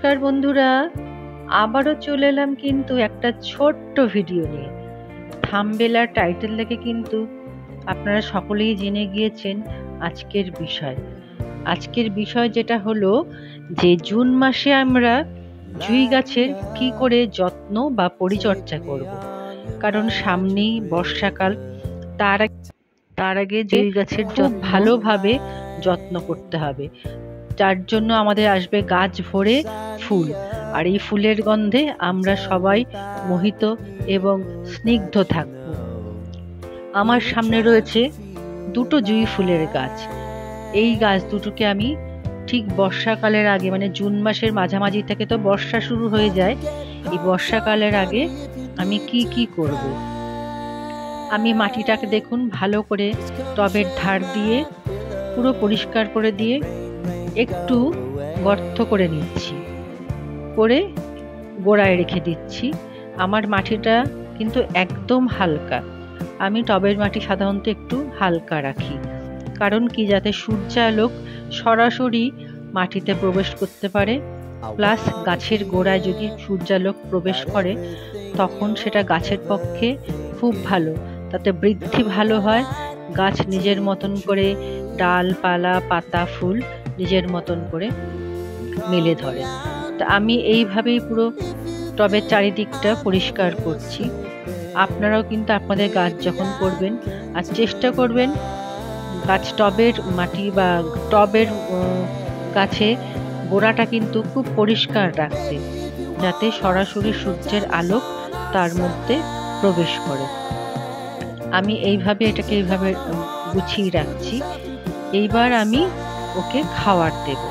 নমস্কার বন্ধুরা, আবারও চলে এলাম কিন্তু একটা ছোট্ট ভিডিও নিয়ে। থাম্বনেল আর টাইটেল দেখে কিন্তু আপনারা সকলেই জেনে গিয়েছেন আজকের বিষয় যেটা হলো যে জুন মাসে আমরা জুঁই গাছের কি করে যত্ন বা পরিচর্যা করব। কারণ সামনেই বর্ষাকাল, তার আগে জুঁই গাছের ভালোভাবে যত্ন করতে হবে। যার জন্য আমাদের আসবে গাছ ভরে ফুল, আর এই ফুলের গন্ধে আমরা সবাই মোহিত এবং স্নিগ্ধ থাকব। আমার সামনে রয়েছে দুটো জুঁই ফুলের গাছ। এই গাছ দুটোকে আমি ঠিক বর্ষাকালের আগে, মানে জুন মাসের মাঝামাঝি থেকে তো বর্ষা শুরু হয়ে যায়, এই বর্ষাকালের আগে আমি কি করব। আমি মাটিটাকে দেখুন ভালো করে টবের ধার দিয়ে পুরো পরিষ্কার করে দিয়ে একটু গর্ত করে নিচ্ছি, করে গোড়ায় রেখে দিচ্ছি। আমার মাটিটা কিন্তু একদম হালকা। আমি টবের মাটি সাধারণত একটু হালকা রাখি, কারণ কি, যাতে সূর্যালোক সরাসরি মাটিতে প্রবেশ করতে পারে, প্লাস গাছের গোড়ায় যদি সূর্যালোক প্রবেশ করে তখন সেটা গাছের পক্ষে খুব ভালো, তাতে বৃদ্ধি ভালো হয়। গাছ নিজের মতন করে ডালপালা পাতা ফুল নিজের মতন করে মেলে ধরে। তা আমি এইভাবেই পুরো টবের চারিদিকটা পরিষ্কার করছি। আপনারাও কিন্তু আপনাদের গাছ যখন করবেন, আর চেষ্টা করবেন টবের মাটি বা টবের গাছে গোড়াটা কিন্তু খুব পরিষ্কার রাখতে, যাতে সরাসরি সূর্যের আলোক তার মধ্যে প্রবেশ করে। আমি এটাকে এইভাবে গুছিয়ে রাখছি। এইবার আমি ওকে খাবার দেব।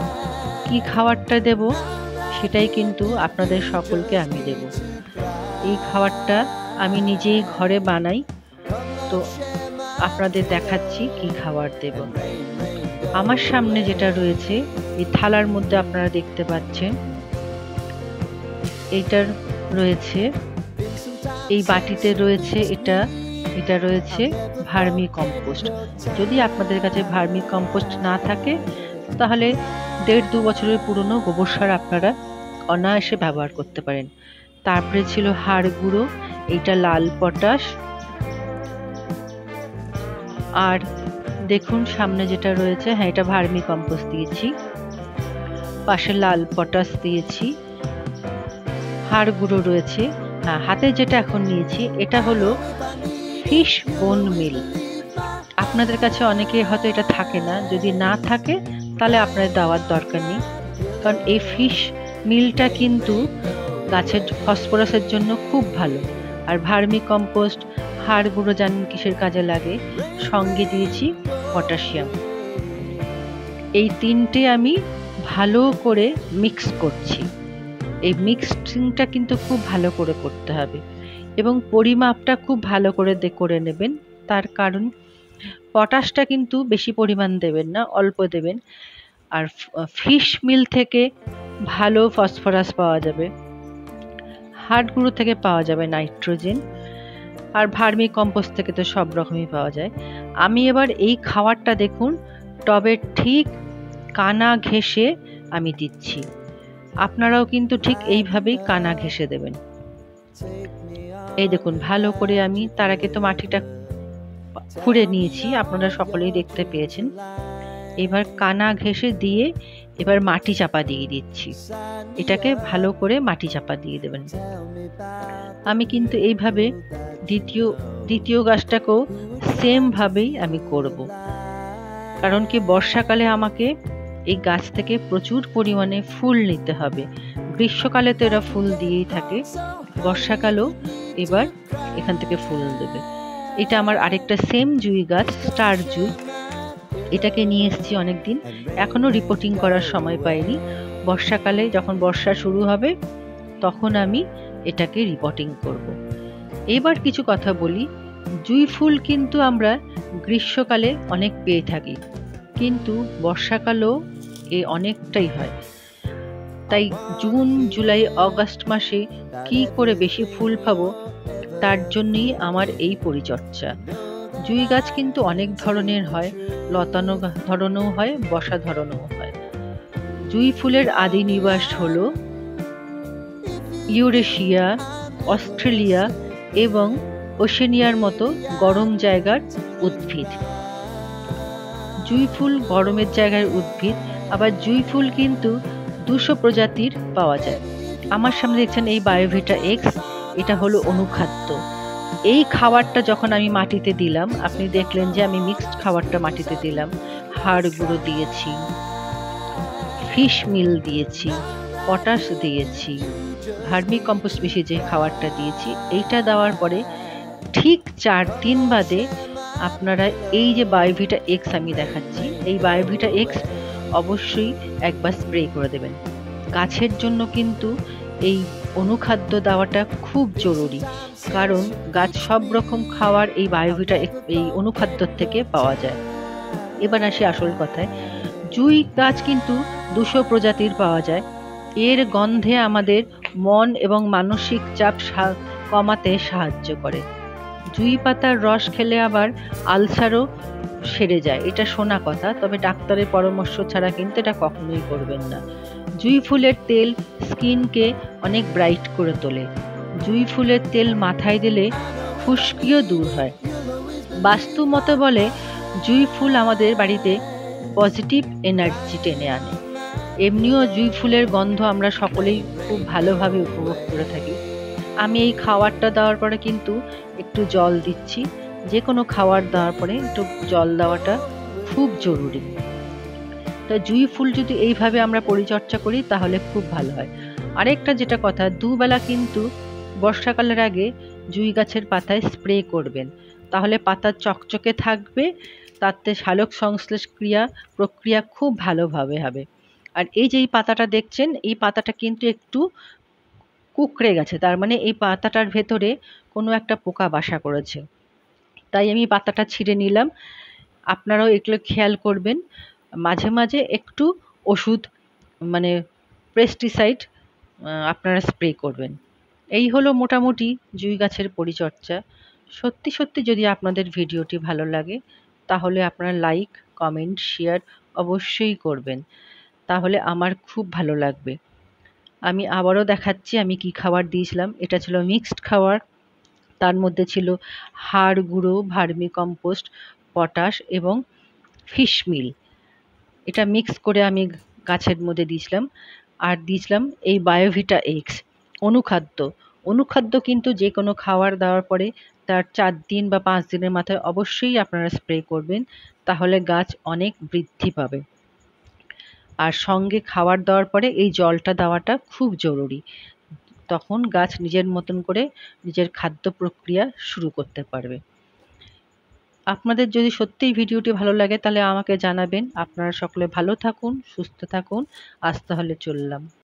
কি খাবারটা দেব সেটাই কিন্তু আপনাদের সকলকে আমি দেব। এই খাবারটা আমি নিজেই ঘরে বানাই, তো আপনাদের দেখাচ্ছি কি খাবার দেব। আমার সামনে যেটা রয়েছে এই থালার মধ্যে আপনারা দেখতে পাচ্ছেন, এইটার রয়েছে, এই বাটিতে রয়েছে এটা রয়েছে ভার্মি কম্পোস্ট। যদি আপনাদের কাছে ভার্মি কম্পোস্ট না থাকে তাহলে 1.5-2 বছরের পুরনো গোবর সার আপনারা অনায়াসে ব্যবহার করতে পারেন। তারপরে ছিল হাড় গুঁড়ো, এইটা লাল পটাশ, আর দেখুন সামনে যেটা রয়েছে, হ্যাঁ এটা ভার্মি কম্পোস্ট দিয়েছি, পাশে লাল পটাশ দিয়েছি, হাড় গুঁড়ো রয়েছে। হ্যাঁ, হাতে যেটা এখন নিয়েছি এটা হলো ফিশ বোন মিল। আপনাদের কাছে অনেকে হয়তো এটা থাকে না, যদি না থাকে তাহলে আপনাদের দেওয়ার দরকার নেই, কারণ এই ফিশ মিলটা কিন্তু গাছের ফসফরাসের জন্য খুব ভালো। আর ভার্মি কম্পোস্ট, হাড় গুঁড়ো জানেন কিসের কাজে লাগে, সঙ্গে দিয়েছি পটাশিয়াম। এই তিনটে আমি ভালো করে মিক্স করছি। এই মিক্সিংটা কিন্তু খুব ভালো করে করতে হবে এবং পরিমাপটা খুব ভালো করে নেবেন। তার কারণ পটাশটা কিন্তু বেশি পরিমাণ দেবেন না, অল্প দেবেন। আর ফিশ মিল থেকে ভালো ফসফরাস পাওয়া যাবে, হাড় গুঁড়ো থেকে পাওয়া যাবে নাইট্রোজেন, আর ভার্মি কম্পোস্ট থেকে তো সব রকমই পাওয়া যায়। আমি এবার এই খাবারটা দেখুন টবের ঠিক কানা ঘেঁষে আমি দিচ্ছি। আপনারাও কিন্তু ঠিক এইভাবেই কানা ঘেঁষে দেবেন। এই দেখুন ভালো করে আমি তার আগে তো মাটিটা খুঁড়ে নিয়েছি, আপনারা সকলেই দেখতে পেয়েছেন। এবার কানা ঘেঁষে দিয়ে এবার মাটি চাপা দিয়ে দিচ্ছি। এটাকে ভালো করে মাটি চাপা দিয়ে দেবেন। আমি কিন্তু এইভাবে দ্বিতীয় গাছটাকেও সেম ভাবেই আমি করব, কারণ কি বর্ষাকালে আমাকে এই গাছ থেকে প্রচুর পরিমাণে ফুল নিতে হবে। গ্রীষ্মকালে তো এরা ফুল দিয়েই থাকে, বর্ষাকালেও এবার এখান থেকে ফুল দেবে। এটা আমার আরেকটা সেম জুঁই গাছ, স্টার জুঁই। এটাকে নিয়ে এসেছি অনেকদিন, এখনো রিপোর্টিং করার সময় পাইনি। বর্ষাকালে যখন বর্ষা শুরু হবে তখন আমি এটাকে রিপোর্টিং করব। এবার কিছু কথা বলি, জুঁই ফুল কিন্তু আমরা গ্রীষ্মকালে অনেক পেয়ে থাকি, কিন্তু বর্ষাকালেও অনেকটাই হয়। তাই জুন জুলাই আগস্ট মাসে কি করে বেশি ফুল পাবো, তার জন্যই আমার এই পরিচর্যা। জুঁই গাছ কিন্তু অনেক ধরনের হয়, লতানো ধরনেও হয়, বসা ধরনেও হয়। জুঁই ফুলের আদি নিবাস হলো ইউরেশিয়া, অস্ট্রেলিয়া এবং ওশেনিয়ার মতো গরম জায়গার উদ্ভিদ। জুঁই ফুল গরমের জায়গার উদ্ভিদ, আবার জুঁই ফুল কিন্তু 200 প্রজাতির পাওয়া যায়। আমার সামনে দেখছেন এই বায়োভিটা এক্স, এটা হলো অনুখাদ্য। এই খাবারটা যখন আমি মাটিতে দিলাম, আপনি দেখলেন যে আমি মিক্সড খাবারটা মাটিতে দিলাম, হাড় গুঁড়ো দিয়েছি, ফিশ মিল দিয়েছি, পটাশ দিয়েছি, ভার্মি কম্পোস্ট মিশিয়ে যে খাবারটা দিয়েছি, এইটা দেওয়ার পরে ঠিক 4 দিন বাদে আপনারা এই যে বায়োভিটা এক্স আমি দেখাচ্ছি, এই বায়োভিটা এক্স অবশ্যই একবার স্প্রে করে দেবেন। গাছের জন্য কিন্তু এই অনুখাদ্য দেওয়াটা খুব জরুরি, কারণ গাছ সব রকম খাবার এই বায়োভিটা এই অনুখাদ্য থেকে পাওয়া যায়। এবার আসি আসল কথায়। জুঁই গাছ কিন্তু 200 প্রজাতির পাওয়া যায়। এর গন্ধে আমাদের মন এবং মানসিক চাপ কমাতে সাহায্য করে। জুঁই পাতার রস খেলে আবার আলসারও সেরে যায়, এটা শোনা কথা, তবে ডাক্তারের পরামর্শ ছাড়া কিন্তু এটা কখনোই করবেন না। জুঁই ফুলের তেল স্কিনকে অনেক ব্রাইট করে তোলে। জুঁই ফুলের তেল মাথায় দিলে খুশকিও দূর হয়। বাস্তু মতে বলে জুঁই ফুল আমাদের বাড়িতে পজিটিভ এনার্জি টেনে আনে। এমনিও জুঁই ফুলের গন্ধ আমরা সকলেই খুব ভালোভাবে উপভোগ করে থাকি। আমি এই খাবারটা দেওয়ার পরে কিন্তু একটু জল দিচ্ছি। যে কোনো খাবার দেওয়ার পরে একটু জল দেওয়াটা খুব জরুরি। তা জুঁই ফুল যদি এইভাবে আমরা পরিচর্যা করি তাহলে খুব ভালো হয়। আরেকটা যেটা কথা, দুবেলা কিন্তু বর্ষাকালের আগে জুঁই গাছের পাতায় স্প্রে করবেন, তাহলে পাতা চকচকে থাকবে, তাতে সালোক সংশ্লেষ প্রক্রিয়া খুব ভালোভাবে হবে। আর এই যে এই পাতাটা দেখছেন, এই পাতাটা কিন্তু একটু কুঁকড়ে গেছে, তার মানে এই পাতাটার ভেতরে কোনো একটা পোকা বাসা করেছে, তাই আমি পাতাটা ছিঁড়ে নিলাম। আপনারাও এগুলো খেয়াল করবেন, মাঝে মাঝে একটু ওষুধ মানে পেস্টিসাইড আপনারা স্প্রে করবেন। এই হলো মোটামুটি জুঁই গাছের পরিচর্যা। সত্যি সত্যি যদি আপনাদের ভিডিওটি ভালো লাগে তাহলে আপনারা লাইক, কমেন্ট, শেয়ার অবশ্যই করবেন, তাহলে আমার খুব ভালো লাগবে। আমি আবারও দেখাচ্ছি আমি কি খাবার দিয়েছিলাম। এটা ছিল মিক্সড খাবার, তার মধ্যে ছিল হাড় গুঁড়ো, ভার্মি কম্পোস্ট, পটাশ এবং ফিশ মিল। এটা মিক্স করে আমি গাছের মধ্যে দিয়েছিলাম। আর দিয়েছিলাম এই বায়োভিটা এক্স অনুখাদ্য। অনুখাদ্য কিন্তু যে কোনো খাবার দেওয়ার পরে তার 4 দিন বা 5 দিনের মাথায় অবশ্যই আপনারা স্প্রে করবেন, তাহলে গাছ অনেক বৃদ্ধি পাবে। আর সঙ্গে খাবার দেওয়ার পরে এই জলটা দেওয়াটা খুব জরুরি, তখন গাছ নিজের মতন করে নিজের খাদ্য প্রক্রিয়া শুরু করতে পারবে। আপনাদের যদি সত্যিই ভিডিওটি ভালো লাগে তাহলে আমাকে জানাবেন। আপনারা সকলে ভালো থাকুন, সুস্থ থাকুন। আজ তাহলে চললাম।